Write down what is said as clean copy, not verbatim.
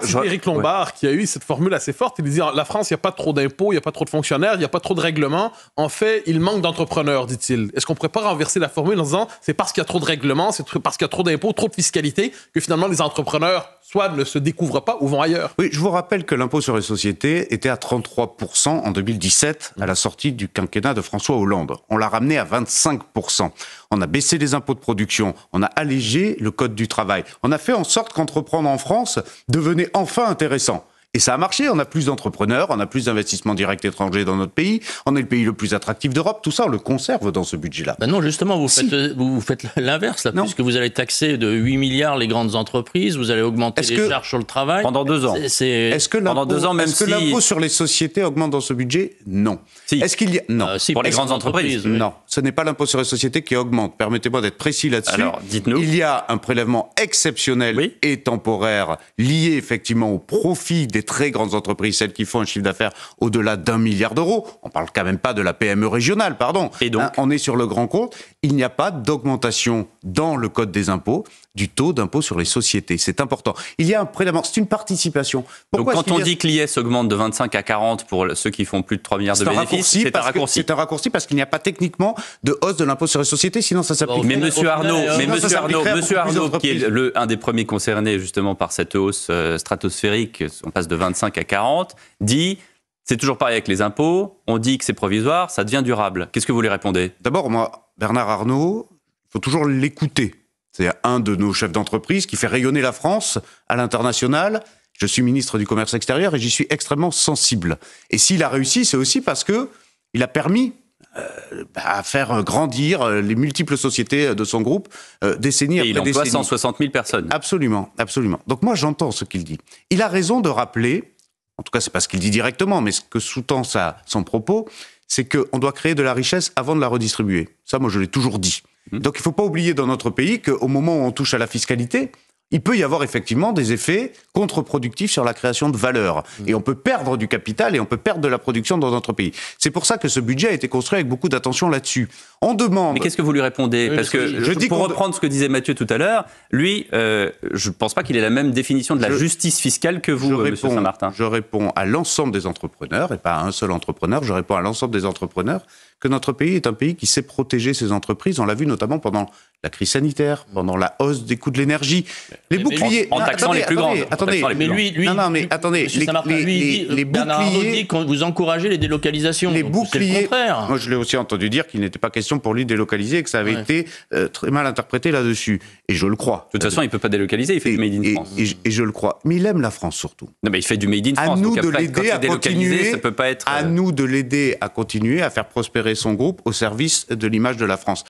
citer Éric Lombard, qui a eu cette formule assez forte. Il dit, la France, il n'y a pas trop d'impôts, il n'y a pas trop de fonctionnaires, il n'y a pas trop de règlements. En fait, il manque d'entrepreneurs, dit-il. Est-ce qu'on ne pourrait pas renverser la formule en disant, c'est parce qu'il y a trop de règlements, c'est parce qu'il y a trop d'impôts, trop de fiscalité, que finalement, les entrepreneurs soit ne se découvrent pas ou vont ailleurs? Oui, je vous rappelle que l'impôt sur les sociétés était à 33% en 2017, à la sortie du quinquennat de François Hollande. On l'a ramené à 25%. On a baissé les impôts de production, on a allégé le code du travail. On a fait en sorte qu'entreprendre en France devenait enfin intéressant. Et ça a marché, on a plus d'entrepreneurs, on a plus d'investissements directs étrangers dans notre pays, on est le pays le plus attractif d'Europe, tout ça on le conserve dans ce budget-là. Ben non, justement, vous faites l'inverse, là, puisque vous allez taxer de 8 milliards les grandes entreprises, vous allez augmenter les charges sur le travail. Pendant 2 ans. Est-ce que l'impôt sur les sociétés augmente dans ce budget? Non. Si. Est-ce qu'il y a... Non. Si, pour les grandes entreprises. Non, ce n'est pas l'impôt sur les sociétés qui augmente. Permettez-moi d'être précis là-dessus. Alors, dites-nous. Il y a un prélèvement exceptionnel et temporaire lié effectivement au profit des très grandes entreprises, celles qui font un chiffre d'affaires au-delà d'1 milliard d'euros. On ne parle quand même pas de la PME régionale, pardon. Et donc, on est sur le grand compte. Il n'y a pas d'augmentation dans le code des impôts du taux d'impôt sur les sociétés. C'est important. Il y a un prélèvement, c'est une participation. Pourquoi donc quand on dit que l'IS augmente de 25 à 40 pour ceux qui font plus de 3 milliards de bénéfices, c'est un raccourci. C'est un raccourci parce qu'il n'y a pas techniquement de hausse de l'impôt sur les sociétés, sinon ça s'applique. Mais Monsieur Arnaud, qui est un des premiers concernés justement par cette hausse stratosphérique, on passe de 25 à 40, dit c'est toujours pareil avec les impôts, on dit que c'est provisoire, ça devient durable. Qu'est-ce que vous lui répondez? D'abord, moi, Bernard Arnault, il faut toujours l'écouter. C'est un de nos chefs d'entreprise qui fait rayonner la France à l'international. Je suis ministre du Commerce extérieur et j'y suis extrêmement sensible. Et s'il a réussi, c'est aussi parce qu'il a permis à faire grandir les multiples sociétés de son groupe, décennie après décennie. Et il emploie 160 000 personnes. Absolument, absolument. Donc moi, j'entends ce qu'il dit. Il a raison de rappeler, en tout cas, c'est pas ce qu'il dit directement, mais ce que sous-tend son propos, c'est qu'on doit créer de la richesse avant de la redistribuer. Ça, moi, je l'ai toujours dit. Donc, il ne faut pas oublier dans notre pays qu'au moment où on touche à la fiscalité, il peut y avoir effectivement des effets contre-productifs sur la création de valeur. Et on peut perdre du capital et on peut perdre de la production dans notre pays. C'est pour ça que ce budget a été construit avec beaucoup d'attention là-dessus. On demande... Mais qu'est-ce que vous lui répondez? Parce que, pour reprendre ce que disait Mathieu tout à l'heure, lui, je ne pense pas qu'il ait la même définition de la justice fiscale que vous, Monsieur Saint-Martin. Je réponds à l'ensemble des entrepreneurs, et pas à un seul entrepreneur, je réponds à l'ensemble des entrepreneurs, que notre pays est un pays qui sait protéger ses entreprises. On l'a vu notamment pendant la crise sanitaire, pendant la hausse des coûts de l'énergie. Les boucliers... En taxant les plus grandes. Attendez, mais lui, attendez, les Bernard Arnault dit que vous encouragez les délocalisations. Les boucliers... C'est le contraire. Moi, je l'ai aussi entendu dire qu'il n'était pas question pour lui de délocaliser et que ça avait été très mal interprété là-dessus. Et je le crois. De toute façon, il ne peut pas délocaliser, il fait du Made in France. Et je le crois. Mais il aime la France surtout. Non, mais il fait du Made in France. À nous donc de après, l'aider à continuer. Ça peut pas être... À nous de l'aider à continuer à faire prospérer son groupe au service de l'image de la France.